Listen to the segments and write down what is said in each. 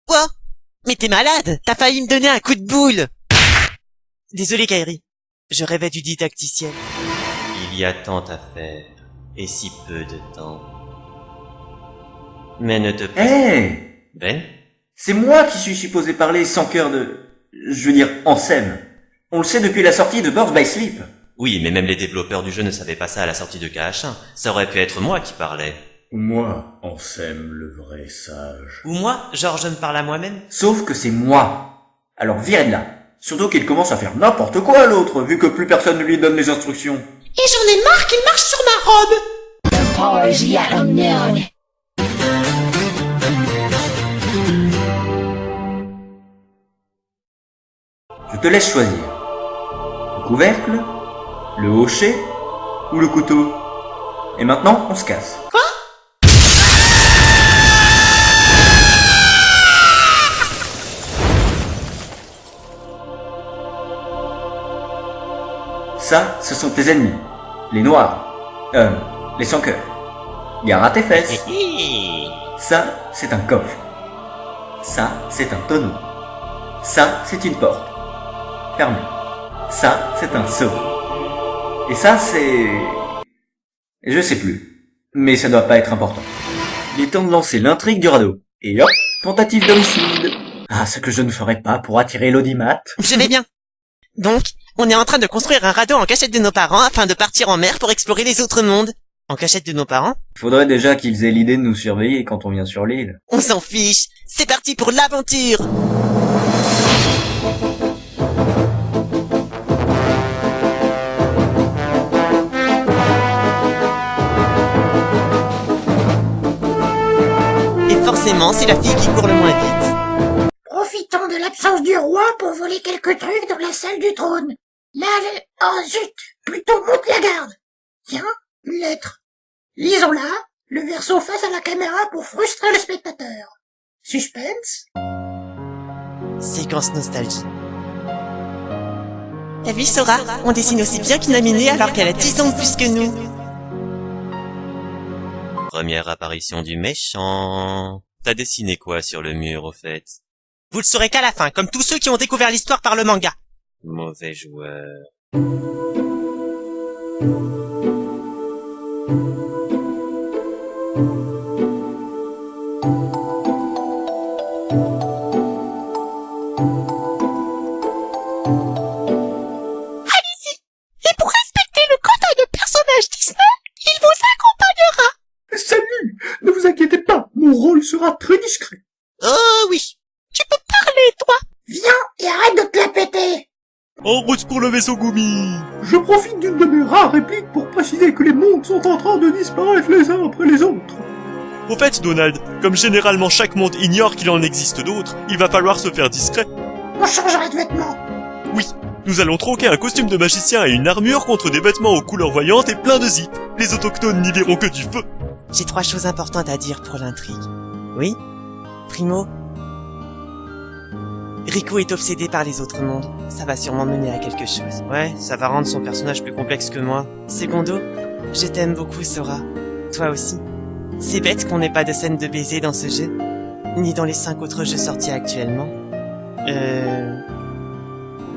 Quoi? Mais t'es malade? T'as failli me donner un coup de boule! Désolé, Kairi. Je rêvais du didacticiel. Il y a tant à faire, et si peu de temps. Mais ne te... Hé Ben? C'est moi qui suis supposé parler sans cœur de... Je veux dire, en SEM. On le sait depuis la sortie de Birth by Sleep. Oui, mais même les développeurs du jeu ne savaient pas ça à la sortie de KH1. Ça aurait pu être moi qui parlais. Moi, Ansem, le vrai sage. Ou moi, genre je me parle à moi-même. Sauf que c'est moi. Alors virez de là. Surtout qu'il commence à faire n'importe quoi l'autre, vu que plus personne ne lui donne les instructions. Et j'en ai marre qu'il marche sur ma robe! Je te laisse choisir. Le couvercle, le hochet ou le couteau. Et maintenant, on se casse. Quoi? Ça, ce sont tes ennemis. Les noirs. Les sans cœur. Gare à tes fesses. Ça, c'est un coffre. Ça, c'est un tonneau. Ça, c'est une porte. Fermée. Ça, c'est un seau. Et ça, c'est... Je sais plus. Mais ça doit pas être important. Il est temps de lancer l'intrigue du radeau. Et hop, tentative d'homicide. Ah, ce que je ne ferais pas pour attirer l'audimat. Je vais bien. Donc, on est en train de construire un radeau en cachette de nos parents afin de partir en mer pour explorer les autres mondes. En cachette de nos parents? Faudrait déjà qu'ils aient l'idée de nous surveiller quand on vient sur l'île. On s'en fiche. C'est parti pour l'aventure! Et forcément, c'est la fille qui court le moins vite. Profitons de l'absence du roi pour voler quelques trucs dans la salle du trône. Là, oh zut, plutôt monte la garde. Tiens, une lettre. Lisons-la, le verso face à la caméra pour frustrer le spectateur. Suspense. Séquence nostalgie. T'as vu Sora? On dessine aussi bien qu'une aminée alors qu'elle a 10 ans de plus que nous. Première apparition du méchant. T'as dessiné quoi sur le mur, au fait? Vous le saurez qu'à la fin, comme tous ceux qui ont découvert l'histoire par le manga. Mauvais joueur. Allez-y. Et pour respecter le quota de personnages Disney, il vous accompagnera. Salut! Ne vous inquiétez pas, mon rôle sera très discret. Oh oui. Tu peux parler, toi. Viens et arrête de te la péter. En route pour le vaisseau Gumi! Je profite d'une de mes rares répliques pour préciser que les mondes sont en train de disparaître les uns après les autres. Au fait, Donald, comme généralement chaque monde ignore qu'il en existe d'autres, il va falloir se faire discret. On changera de vêtements. Oui, nous allons troquer un costume de magicien et une armure contre des vêtements aux couleurs voyantes et plein de zips. Les autochtones n'y verront que du feu. J'ai 3 choses importantes à dire pour l'intrigue. Oui? Primo? Riku est obsédé par les autres mondes. Ça va sûrement mener à quelque chose. Ouais, ça va rendre son personnage plus complexe que moi. Secondo, je t'aime beaucoup, Sora. Toi aussi. C'est bête qu'on n'ait pas de scène de baiser dans ce jeu. Ni dans les 5 autres jeux sortis actuellement.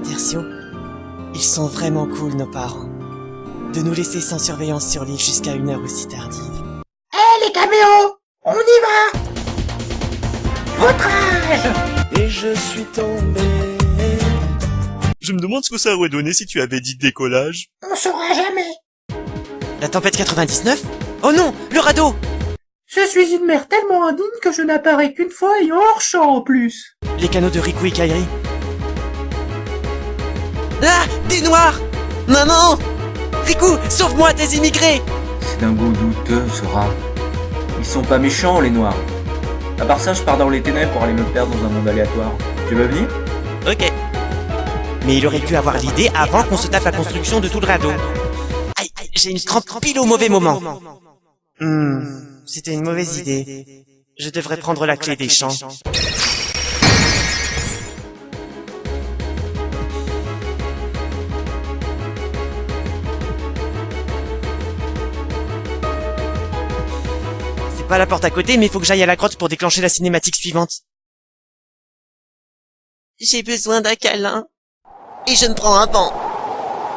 Tertio, ils sont vraiment cool, nos parents. De nous laisser sans surveillance sur l'île jusqu'à une heure aussi tardive. Hé les caméos, on y va. Votre âge. Et je suis tombé. Je me demande ce que ça aurait donné si tu avais dit décollage. On saura jamais. La tempête 99? Oh non, le radeau! Je suis une mère tellement indigne que je n'apparais qu'une fois et hors champ en plus. Les canaux de Riku et Kairi. Ah! Des noirs! Maman! Riku, sauve-moi des immigrés! C'est d'un goût douteux, Sora. Ils sont pas méchants, les noirs. À part ça, je pars dans les ténèbres pour aller me perdre dans un monde aléatoire. Tu veux venir? Ok. Mais il aurait pu avoir l'idée avant qu'on se tape la construction de tout le radeau. Aïe, j'ai une crampe pile au mauvais moment. C'était une mauvaise idée. Je devrais prendre la clé des champs. Pas à la porte à côté, mais faut que j'aille à la grotte pour déclencher la cinématique suivante. J'ai besoin d'un câlin. Et je me prends un vent.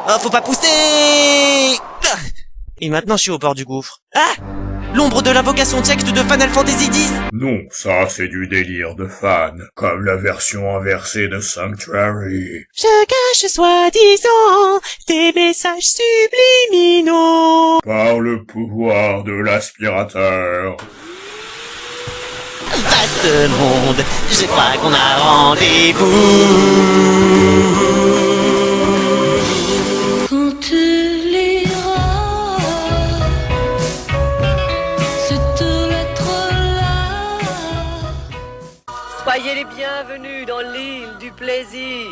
Oh, faut pas pousser! Ah. Et maintenant, je suis au bord du gouffre. Ah! L'ombre de l'invocation texte de Final Fantasy X! Non, ça c'est du délire de fan, comme la version inversée de Sanctuary. Je cache soi-disant des messages subliminaux. Par le pouvoir de l'aspirateur. Vaste monde, je crois qu'on a rendez-vous. Quand tu liras cette lettre-là. Soyez les bienvenus dans l'île du plaisir.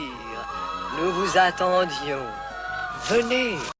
Nous vous attendions. Venez.